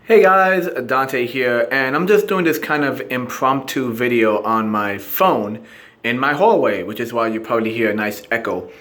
Hey guys, Dante here, and I'm just doing this kind of impromptu video on my phone in my hallway, which is why you probably hear a nice echo.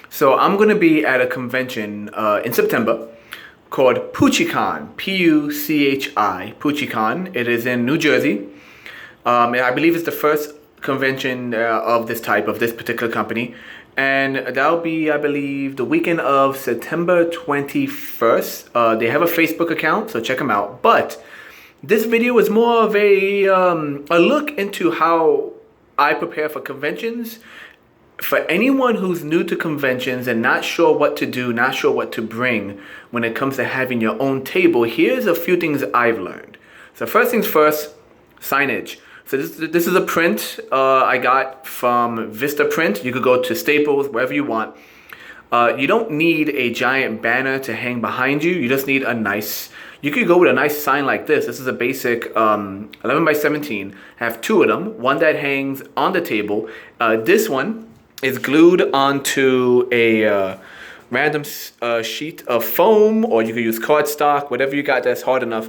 So I'm going to be at a convention in September called PucciCon, P-U-C-H-I, PucciCon. It is in New Jersey. And I believe it's the first convention of this type, of this particular company. And that'll be, I believe, the weekend of September 21st. They have a Facebook account, so check them out. But this video is more of a look into how I prepare for conventions. For anyone who's new to conventions and not sure what to do, not sure what to bring when it comes to having your own table, here's a few things I've learned. So first things first, signage. So this is a print I got from Vista Print. You could go to Staples, wherever you want. You don't need a giant banner to hang behind you. You just need a nice, you could go with a nice sign like this. This is a basic 11 by 17. I have two of them, one that hangs on the table. This one is glued onto a random sheet of foam, or you could use cardstock, whatever you got that's hard enough.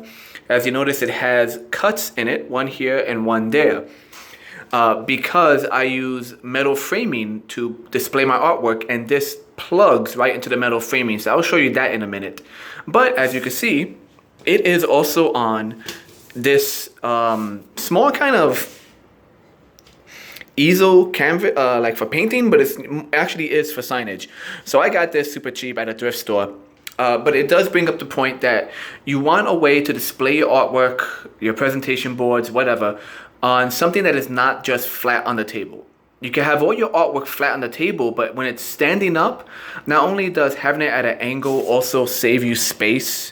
As you notice, it has cuts in it, one here and one there. Because I use metal framing to display my artwork, and this plugs right into the metal framing. So I'll show you that in a minute. But as you can see, it is also on this small kind of easel canvas, like for painting, but it actually is for signage. So I got this super cheap at a thrift store. But it does bring up the point that you want a way to display your artwork, your presentation boards, whatever, on something that is not just flat on the table. You can have all your artwork flat on the table, but when it's standing up, not only does having it at an angle also save you space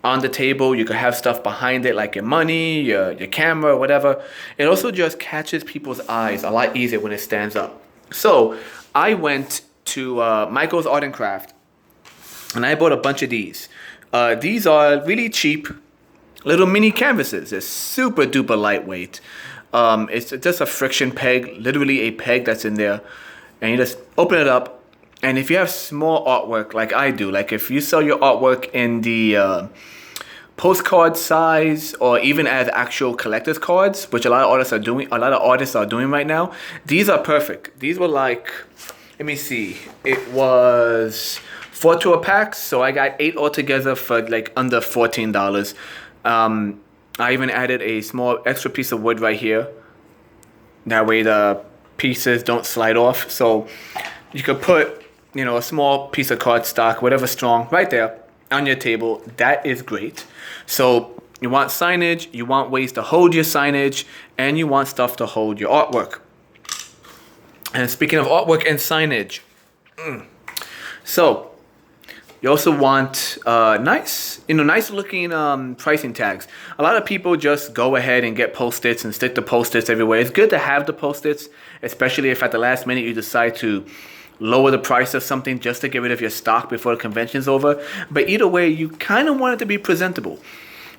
on the table, you could have stuff behind it like your money, your camera, whatever. It also just catches people's eyes a lot easier when it stands up. So I went to Michael's Art and Craft, and I bought a bunch of these. These are really cheap little mini canvases. They're super duper lightweight. It's just a friction peg, literally a peg that's in there. And you just open it up. And if you have small artwork like I do, like if you sell your artwork in the postcard size, or even as actual collector's cards, which a lot of artists are doing right now, these are perfect. These were like, let me see, it was 4 to a pack, so I got 8 altogether for like under $14. I even added a small extra piece of wood right here. That way the pieces don't slide off. So you could put, you know, a small piece of cardstock, whatever strong, right there on your table. That is great. So you want signage, you want ways to hold your signage, and you want stuff to hold your artwork. And speaking of artwork and signage, so you also want nice looking pricing tags. A lot of people just go ahead and get Post-its and stick the Post-its everywhere. It's good to have the Post-its, especially if at the last minute you decide to lower the price of something just to get rid of your stock before the convention's over. But either way, you kind of want it to be presentable.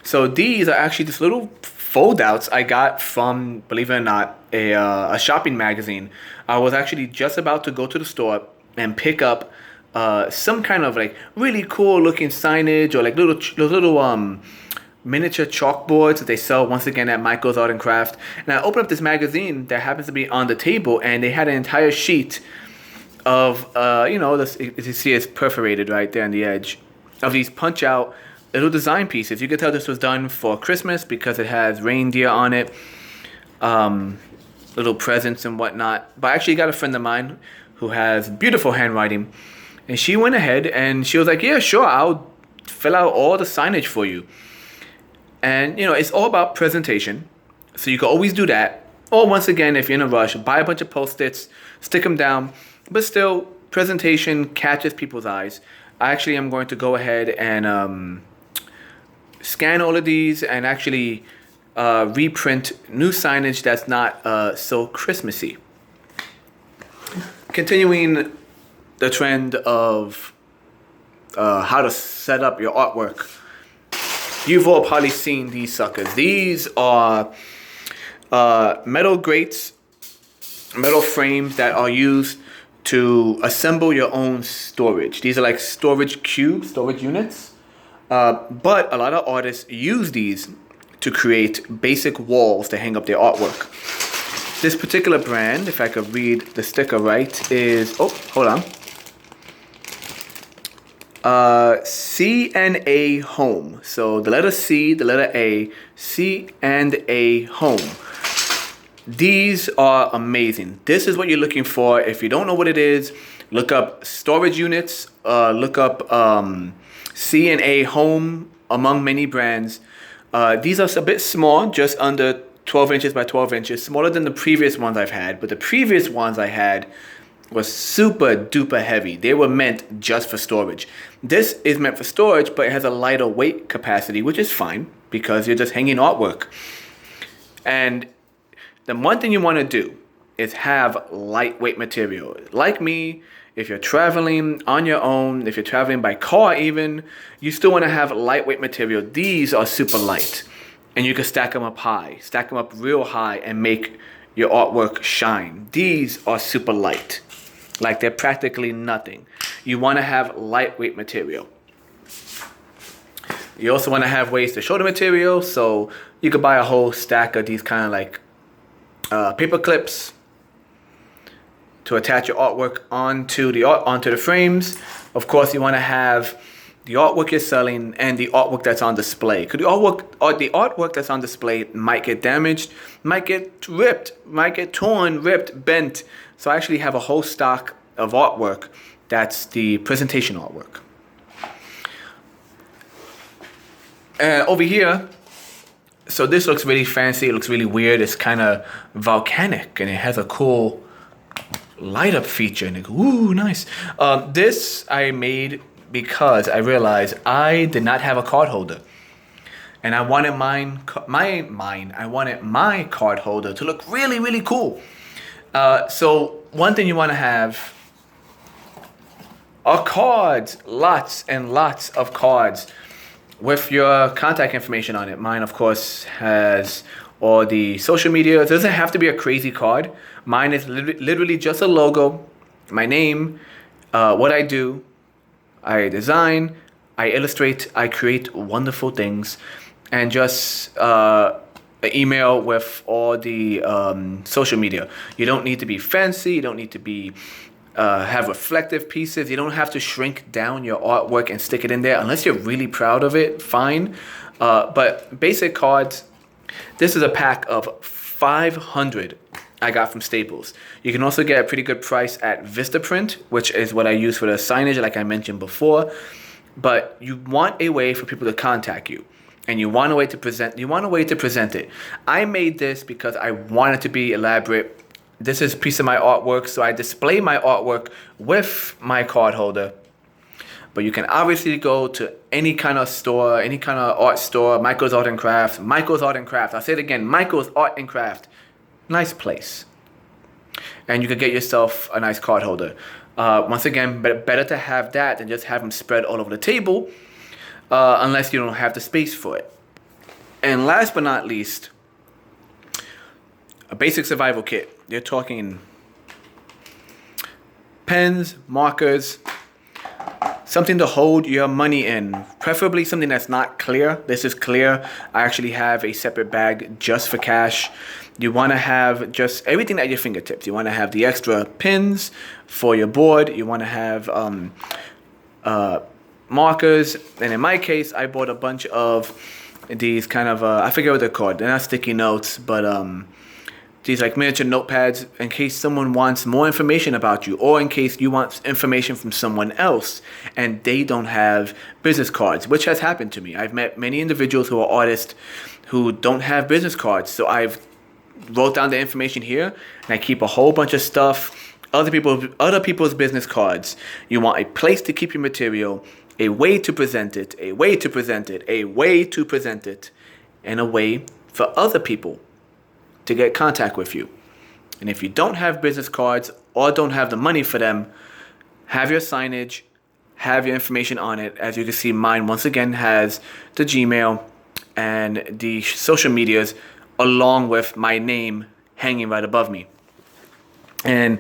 So these are actually just little fold-outs I got from, believe it or not, a shopping magazine. I was actually just about to go to the store and pick up some kind of like really cool looking signage, or like little miniature chalkboards that they sell once again at Michael's Art and Craft. And I opened up this magazine that happens to be on the table, and they had an entire sheet of you know, this, as you see, it's perforated right there on the edge, of these punch out little design pieces. You can tell this was done for Christmas because it has reindeer on it, little presents and whatnot. But I actually got a friend of mine who has beautiful handwriting, and she went ahead and she was like, yeah, sure, I'll fill out all the signage for you. And, you know, it's all about presentation. So you can always do that. Or once again, if you're in a rush, buy a bunch of Post-its, stick them down. But still, presentation catches people's eyes. I actually am going to go ahead and scan all of these and actually reprint new signage that's not so Christmassy. Continuing the trend of how to set up your artwork, you've all probably seen these suckers. These are metal grates, metal frames that are used to assemble your own storage. These are like storage cubes, storage units. But a lot of artists use these to create basic walls to hang up their artwork. This particular brand, if I could read the sticker right, is, oh, hold on. C&A Home. So the letter C, the letter A, C&A Home. These are amazing. This is what you're looking for. If you don't know what it is, look up storage units, look up C&A Home among many brands. These are a bit small, just under 12 inches by 12 inches, smaller than the previous ones I've had. But the previous ones I had was super duper heavy. They were meant just for storage. This is meant for storage, but it has a lighter weight capacity, which is fine because you're just hanging artwork. And the one thing you want to do is have lightweight material. Like me, if you're traveling on your own, if you're traveling by car even, you still want to have lightweight material. These are super light. And you can stack them up high, stack them up real high and make your artwork shine. These are super light. Like they're practically nothing. You want to have lightweight material. You also want to have ways to show the material. So you could buy a whole stack of these kind of like paper clips to attach your artwork onto the frames. Of course, you want to have the artwork you're selling and the artwork that's on display. Because the artwork that's on display might get damaged, might get ripped, might get torn, ripped, bent. So I actually have a whole stock of artwork that's the presentation artwork. And over here, so this looks really fancy. It looks really weird. It's kind of volcanic and it has a cool light up feature. And it goes, ooh, nice. This I made because I realized I did not have a card holder. And I wanted I wanted my card holder to look really, really cool. So one thing you want to have are cards, lots and lots of cards with your contact information on it. Mine, of course, has all the social media. It doesn't have to be a crazy card. Mine is literally just a logo, my name, what I do. I design, I illustrate, I create wonderful things, and just an email with all the social media. You don't need to be fancy. You don't need to be have reflective pieces. You don't have to shrink down your artwork and stick it in there unless you're really proud of it. Fine, but basic cards. This is a pack of 500 I got from Staples. You can also get a pretty good price at Vistaprint, which is what I use for the signage, like I mentioned before. But you want a way for people to contact you, and you want a way to present. You want a way to present it. I made this because I wanted to be elaborate. This is a piece of my artwork, so I display my artwork with my card holder. But you can obviously go to any kind of store, any kind of art store, Michael's Art and Crafts, Michael's Art and Crafts. I'll say it again, Michael's Art and Craft. Nice place. And you could get yourself a nice card holder. Once again, better to have that than just have them spread all over the table, unless you don't have the space for it. And last but not least, a basic survival kit. You're talking pens, markers, something to hold your money in, preferably something that's not clear. This is clear. I actually have a separate bag just for cash. You want to have just everything at your fingertips. You want to have the extra pins for your board. You want to have markers. And in my case, I bought a bunch of these kind of, I forget what they're called. They're not sticky notes, but these like miniature notepads in case someone wants more information about you, or in case you want information from someone else and they don't have business cards, which has happened to me. I've met many individuals who are artists who don't have business cards. So I've wrote down the information here and I keep a whole bunch of stuff, other people's business cards. You want a place to keep your material, a way to present it, a way to present it, a way to present it, and a way for other people to get contact with you. And if you don't have business cards or don't have the money for them, have your signage, have your information on it. As you can see, mine once again has the Gmail and the social medias along with my name hanging right above me. And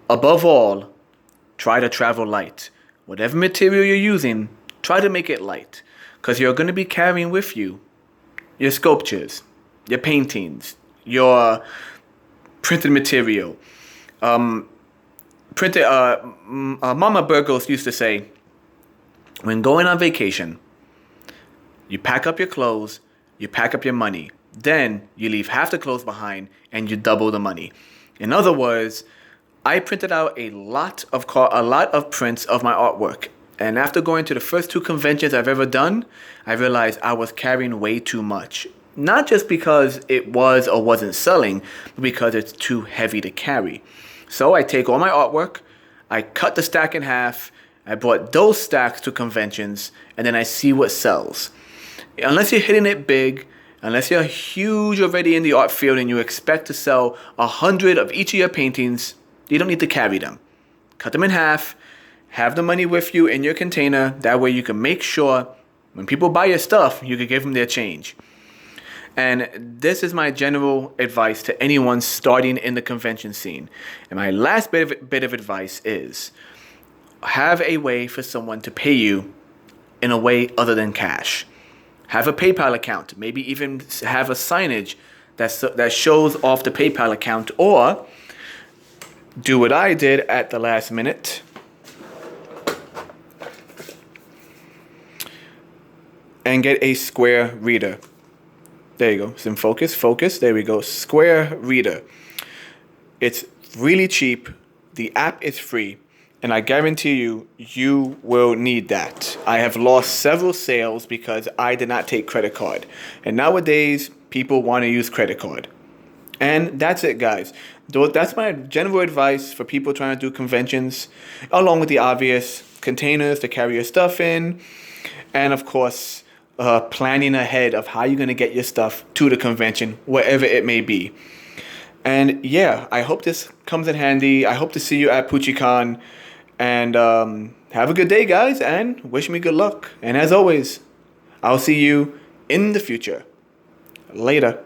above all, try to travel light. Whatever material you're using, try to make it light. because you're going to be carrying with you your sculptures, your paintings, your printed material. Mama Burgos used to say, when going on vacation, you pack up your clothes, you pack up your money. Then you leave half the clothes behind and you double the money. In other words, I printed out a lot of prints of my artwork. And after going to the first 2 conventions I've ever done, I realized I was carrying way too much. Not just because it was or wasn't selling, but because it's too heavy to carry. So I take all my artwork, I cut the stack in half, I brought those stacks to conventions, and then I see what sells. Unless you're hitting it big, unless you're huge already in the art field and you expect to sell 100 of each of your paintings, you don't need to carry them. Cut them in half, have the money with you in your container. That way you can make sure when people buy your stuff, you can give them their change. And this is my general advice to anyone starting in the convention scene. And my last bit of advice is, have a way for someone to pay you in a way other than cash. Have a PayPal account. Maybe even have a signage that shows off the PayPal account. Or do what I did at the last minute. And get a Square reader. There you go. It's in focus. Focus. There we go. Square reader. It's really cheap. The app is free. And I guarantee you, you will need that. I have lost several sales because I did not take credit card. And nowadays, people want to use credit card. And that's it, guys. That's my general advice for people trying to do conventions, along with the obvious containers to carry your stuff in. And of course, planning ahead of how you're going to get your stuff to the convention, wherever it may be. And yeah, I hope this comes in handy. I hope to see you at PucciCon. And have a good day, guys, and wish me good luck. And as always, I'll see you in the future. Later.